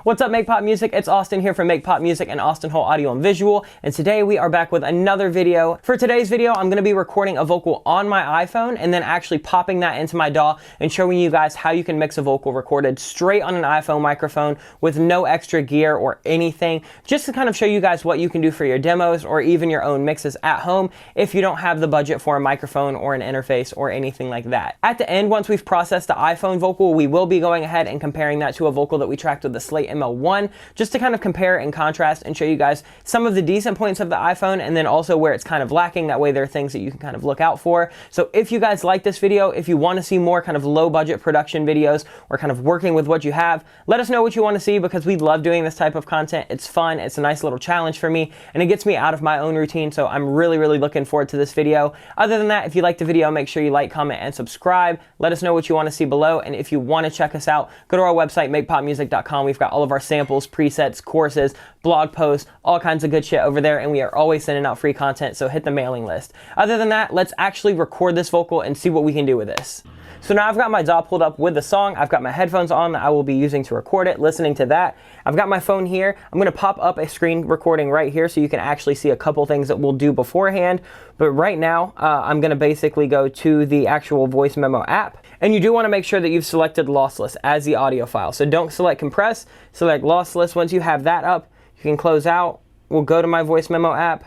What's up, Make Pop Music? It's Austin here from Make Pop Music and Austin Hall Audio and Visual, and today we are back with another video. For today's video, I'm going to be recording a vocal on my iPhone and then actually popping that into my DAW and showing you guys how you can mix a vocal recorded straight on an iPhone microphone with no extra gear or anything, just to kind of show you guys what you can do for your demos or even your own mixes at home if you don't have the budget for a microphone or an interface or anything like that. At the end, once we've processed the iPhone vocal, we will be going ahead and comparing that to a vocal that we tracked with the Slate ML1, just to kind of compare and contrast and show you guys some of the decent points of the iPhone and then also where it's kind of lacking. That way there are things that you can kind of look out for. So if you guys like this video, if you want to see more kind of low budget production videos or kind of working with what you have, let us know what you want to see, because we love doing this type of content. It's fun, it's a nice little challenge for me, and it gets me out of my own routine, so I'm really looking forward to this video. Other than that, if you like the video, make sure you like, comment, and subscribe. Let us know what you want to see below, and if you want to check us out, go to our website, makepopmusic.com. We've got all of our samples, presets, courses, blog posts, all kinds of good shit over there, and we are always sending out free content, so hit the mailing list. Other than that, let's actually record this vocal and see what we can do with this. So now I've got my DAW pulled up with the song. I've got my headphones on that I will be using to record it, listening to that. I've got my phone here. I'm going to pop up a screen recording right here so you can actually see a couple things that we'll do beforehand. But right now, I'm going to basically go to the actual voice memo app. And you do want to make sure that you've selected lossless as the audio file. So don't select compress, select lossless. Once you have that up, you can close out. We'll go to my voice memo app.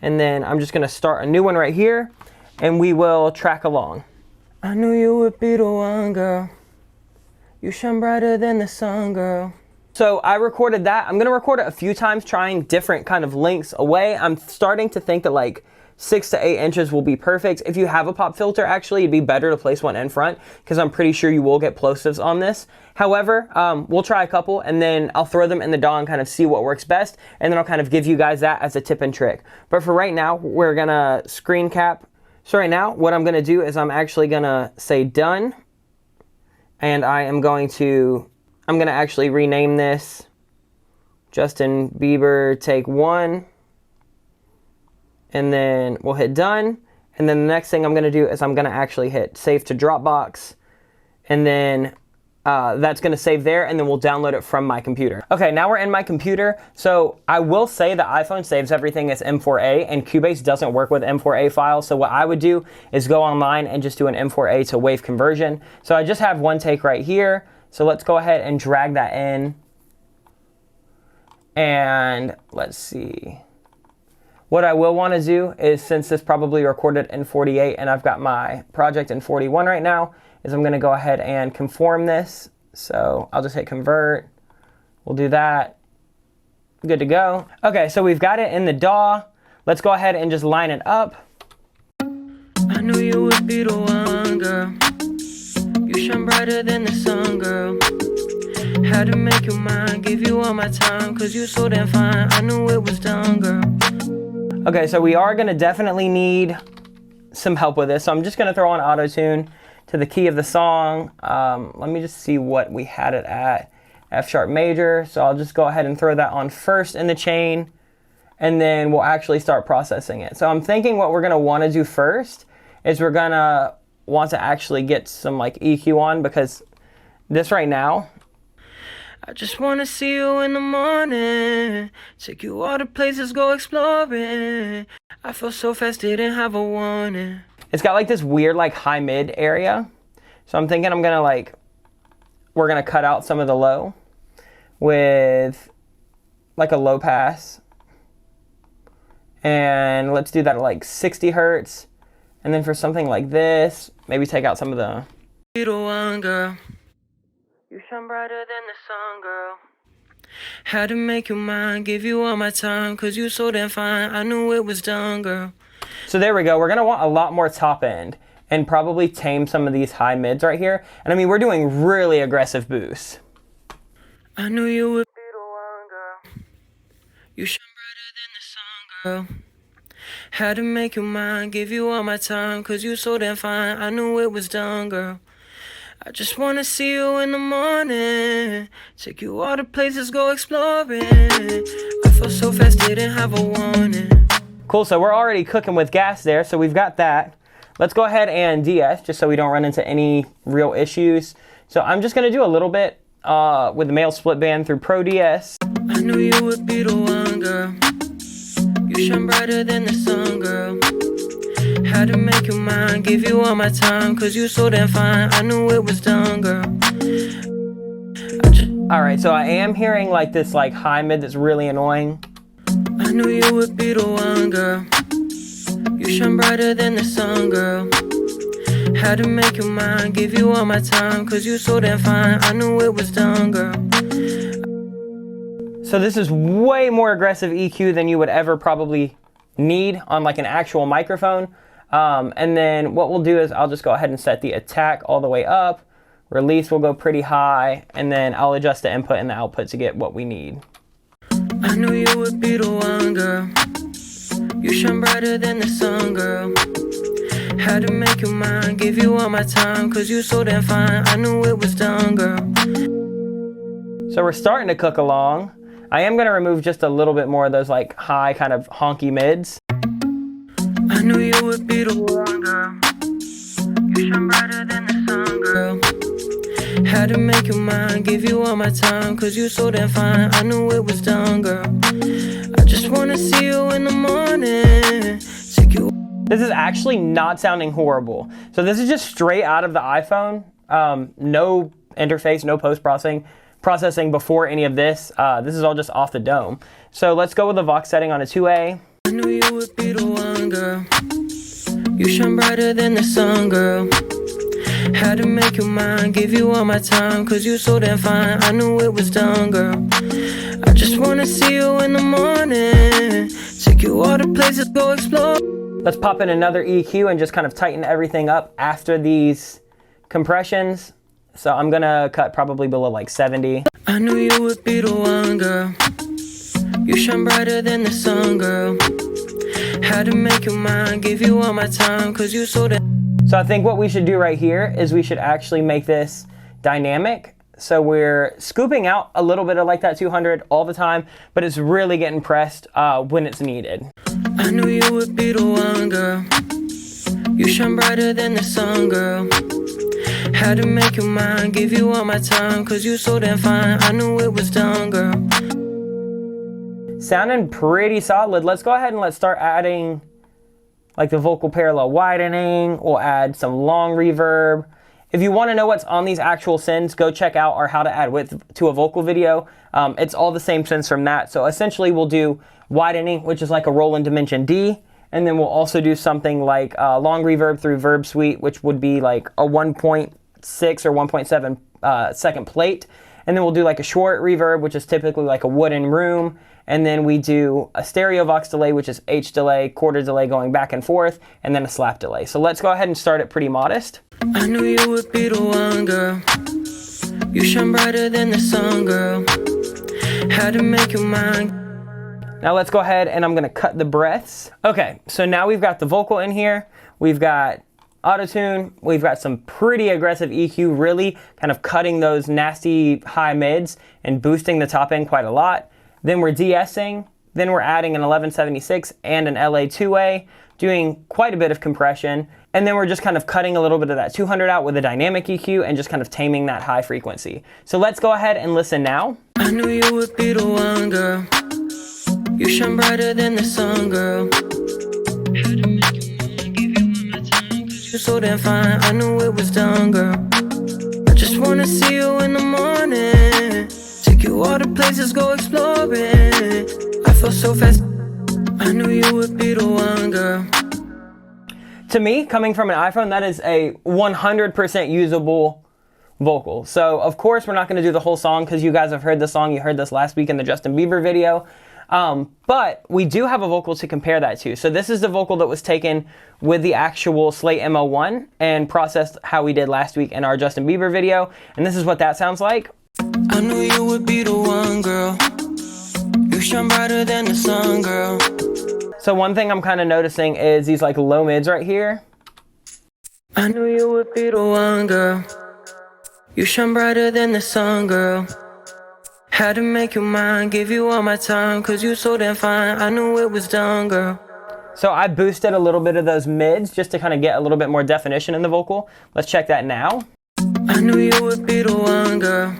And then I'm just going to start a new one right here. And we will track along. I knew you would be the one, girl. You shine brighter than the sun, girl. So I recorded that. I'm going to record it a few times, trying different kind of lengths away. I'm starting to think that like 6 to 8 inches will be perfect. If you have a pop filter, actually, it'd be better to place one in front, because I'm pretty sure you will get plosives on this. However, we'll try a couple, and then I'll throw them in the DAW and kind of see what works best, and then I'll kind of give you guys that as a tip and trick. But for right now, we're going to screen cap. So right now, what I'm going to do is I'm actually going to say done, and I'm going to actually rename this Justin Bieber Take 1, and then we'll hit done, and then the next thing I'm going to do is I'm going to actually hit save to Dropbox, and then that's going to save there, and then we'll download it from my computer. Okay, now we're in my computer. So I will say the iPhone saves everything as M4A, and Cubase doesn't work with M4A files. So what I would do is go online and just do an M4A to WAV conversion. So I just have one take right here. So let's go ahead and drag that in. And let's see. What I will want to do is, since this probably recorded in 48 and I've got my project in 41 right now, is I'm going to go ahead and conform this. So I'll just hit convert. We'll do that. Good to go. Okay, so we've got it in the DAW. Let's go ahead and just line it up. I knew you would be the one, girl. You shine brighter than the sun, girl. Had to make you mine, give you all my time, cause you so damn fine. I knew it was done, girl. Okay, so we are going to definitely need some help with this. So I'm just going to throw on auto-tune to the key of the song. Let me just see what we had it at. F sharp major. So I'll just go ahead and throw that on first in the chain, and then we'll actually start processing it. So I'm thinking what we're going to want to do first is we're going to want to actually get some like EQ on, because this right now, I just want to see you in the morning, take you all the places, go exploring. I feel so fast, didn't have a warning. It's got like this weird like high mid area. So I'm thinking we're gonna cut out some of the low with like a low pass. And let's do that at like 60 hertz. And then for something like this, maybe take out some of the... You the one, girl. You shine brighter than the sun, girl. Had to make you mine, give you all my time, cause you so damn fine. I knew it was done, girl. So there we go. We're going to want a lot more top end and probably tame some of these high mids right here. And I mean, we're doing really aggressive boosts. I knew you would be the one, girl. You shine brighter than the sun, girl. Had to make you mine, give you all my time, cause you so damn fine. I knew it was done, girl. I just wanna see you in the morning, take you all the places, go exploring. I feel so fast, didn't have a warning. Cool, so we're already cooking with gas there, so we've got that. let's go ahead and DS just so we don't run into any real issues. So I'm just gonna do a little bit with the male split band through Pro DS. I knew you would be the one, girl. You shine brighter than the sun, girl. Had to make you mine, give you all my time, cause you so damn fine. I knew it was done, girl. Alright, so I am hearing like this like high mid that's really annoying. I knew you would be the one, girl. You shine brighter than the sun, girl. Had to make you mine, give you all my time, cause you so damn fine. I knew it was done, girl. So this is way more aggressive EQ than you would ever probably need on like an actual microphone. And then what we'll do is I'll just go ahead and set the attack all the way up. Release will go pretty high, and then I'll adjust the input and the output to get what we need. I knew you would be the one, girl. You shine brighter than the sun, girl. Had to make you mine, give you all my time, cause you so damn fine. I knew it was done, girl. So we're starting to cook along. I am gonna remove just a little bit more of those like high kind of honky mids. I knew you would be the one, girl. You shine brighter than the sun, girl. Had to make you mine, give you all my time, cause you so damn fine. I knew it was done, girl. I just wanna see you in the morning. Take you. This is actually not sounding horrible. So this is just straight out of the iPhone. No interface, no processing before any of this. This is all just off the dome. So let's go with the Vox setting on a 2A. I knew you would be the one, girl. You shine brighter than the sun, girl. Had to make you mine, give you all my time, cause you so damn fine. I knew it was done, girl. I just wanna see you in the morning. Take you all the places, go explore. Let's pop in another EQ and just kind of tighten everything up after these compressions. So I'm gonna cut probably below like 70. I knew you would be the one, girl. You shine brighter than the sun, girl. Had to make you mine, give you all my time, cause you so damn. So I think what we should do right here is we should actually make this dynamic. So we're scooping out a little bit of like that 200 all the time, but it's really getting pressed when it's needed. I knew you would be the one, girl. You shine brighter than the sun, girl. Had to make you mine, give you all my time, cause you so damn fine. I knew it was done, girl. Sounding pretty solid. Let's go ahead and let's start adding like the vocal parallel widening. We'll add some long reverb. If you want to know what's on these actual sends, go check out our how to add width to a vocal video. It's all the same sends from that. So essentially we'll do widening, which is like a roll in dimension D. And then we'll also do something like long reverb through Verb Suite, which would be like a 1.6 or 1.7 second plate. And then we'll do like a short reverb, which is typically like a wooden room. And then we do a stereo vox delay, which is H delay, quarter delay going back and forth, and then a slap delay. So let's go ahead and start it pretty modest. I knew you would be the one, girl. You shine brighter than the sun, girl. Had to make you mine. Now let's go ahead and I'm gonna cut the breaths. Okay, so now we've got the vocal in here. We've got auto-tune. We've got some pretty aggressive EQ, really kind of cutting those nasty high mids and boosting the top end quite a lot. Then we're de-essing, then we're adding an 1176 and an LA2A, doing quite a bit of compression, and then we're just kind of cutting a little bit of that 200 out with a dynamic EQ and just kind of taming that high frequency. So let's go ahead and listen now. I knew you would be the one, girl. You shine brighter than the sun, girl. Had to make you mine, give you all my time, cause you're so damn fine. I knew it was done, girl. I just wanna see you in the morning. Take you all the places, go exploring. I feel so fast. I knew you would be the one, girl. To me, coming from an iPhone, that is a 100% usable vocal. So of course we're not going to do the whole song because you guys have heard the song. You heard this last week in the Justin Bieber video. But we do have a vocal to compare that to. So this is the vocal that was taken with the actual Slate ML1 and processed how we did last week in our Justin Bieber video. And this is what that sounds like. I knew you would be the one, girl. You shine brighter than the sun, girl. So one thing I'm kind of noticing is these like low mids right here. I knew you would be the one, girl. You shine brighter than the sun, girl. Had to make you mine, give you all my time, cause you so damn fine. I knew it was done, girl. So I boosted a little bit of those mids just to kind of get a little bit more definition in the vocal. Let's check that now. I knew you would be the one, girl.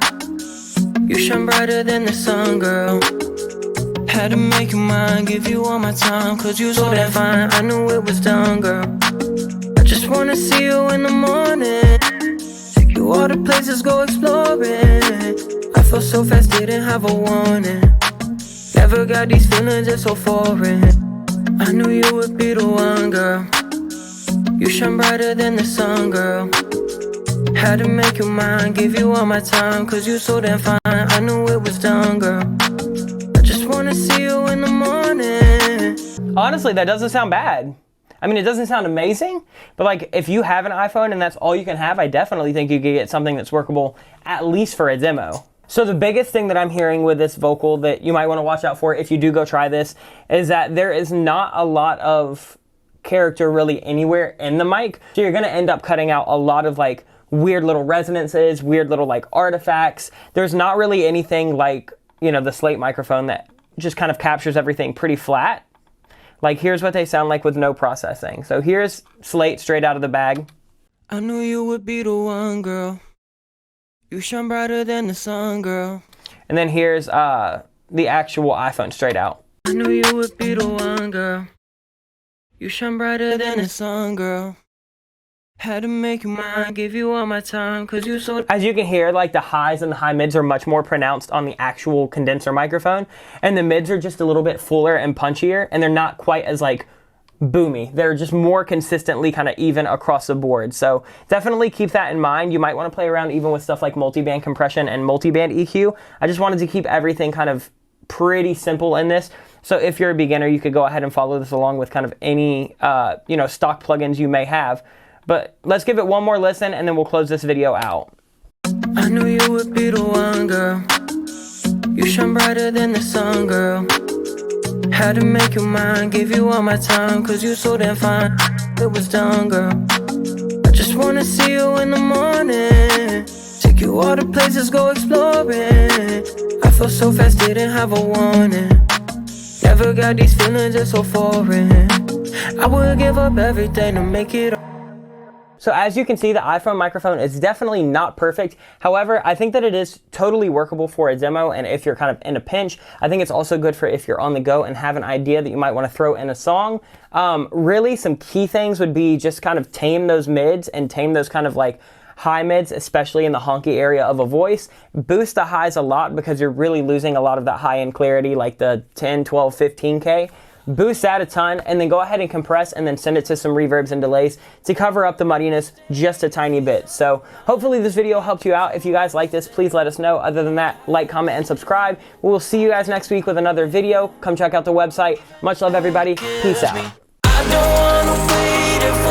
You shine brighter than the sun, girl. Had to make you mine, give you all my time, cause you so damn fine. I knew it was done, girl. I just wanna see you in the morning. Take you all the places, go exploring. I felt so fast, didn't have a warning. Never got these feelings, it's so foreign. I knew you would be the one, girl. You shine brighter than the sun, girl. Had to make you mine, give you all my time, cause you so damn fine. I knew it was done, girl. I just wanna see you in the morning. Honestly, that doesn't sound bad. I mean, it doesn't sound amazing, but like if you have an iPhone and that's all you can have, I definitely think you could get something that's workable, at least for a demo. So the biggest thing that I'm hearing with this vocal that you might want to watch out for if you do go try this is that there is not a lot of character really anywhere in the mic. So you're gonna end up cutting out a lot of like weird little resonances, weird little like artifacts. There's not really anything like, you know, the Slate microphone that just kind of captures everything pretty flat. Like here's what they sound like with no processing. So here's Slate straight out of the bag. I knew you would be the one, girl. You shine brighter than the sun, girl. And then here's the actual iPhone straight out. I knew you would be the one, girl. You shine brighter than the sun, girl. Had to make you mine, give you all my time, cause you so... As you can hear, like the highs and the high mids are much more pronounced on the actual condenser microphone, and the mids are just a little bit fuller and punchier, and they're not quite as like boomy. They're just more consistently kind of even across the board. So definitely keep that in mind. You might want to play around even with stuff like multiband compression and multiband EQ. I just wanted to keep everything kind of pretty simple in this. So if you're a beginner, you could go ahead and follow this along with kind of any you know, stock plugins you may have. But let's give it one more listen and then we'll close this video out. I knew you would be the one, girl. You shine brighter than the sun, girl. Had to make you mine, give you all my time, cause you so damn fine. It was done, girl. I just wanna see you in the morning. Take you all the places, go exploring. I felt so fast, didn't have a warning. Never got these feelings, it's so foreign. I would give up everything to make it. So as you can see, the iPhone microphone is definitely not perfect. However, I think that it is totally workable for a demo, and if you're kind of in a pinch, I think it's also good for if you're on the go and have an idea that you might want to throw in a song. Really, some key things would be just kind of tame those mids and tame those kind of like high mids, especially in the honky area of a voice. Boost the highs a lot because you're really losing a lot of that high-end clarity, like the 10, 12, 15K. Boost that a ton, and then go ahead and compress and then send it to some reverbs and delays to cover up the muddiness just a tiny bit. So hopefully this video helped you out. If you guys like this, please let us know. Other than that, like, comment, and subscribe. We'll see you guys next week with another video. Come check out the website. Much love, everybody. Peace out. I don't wanna wait if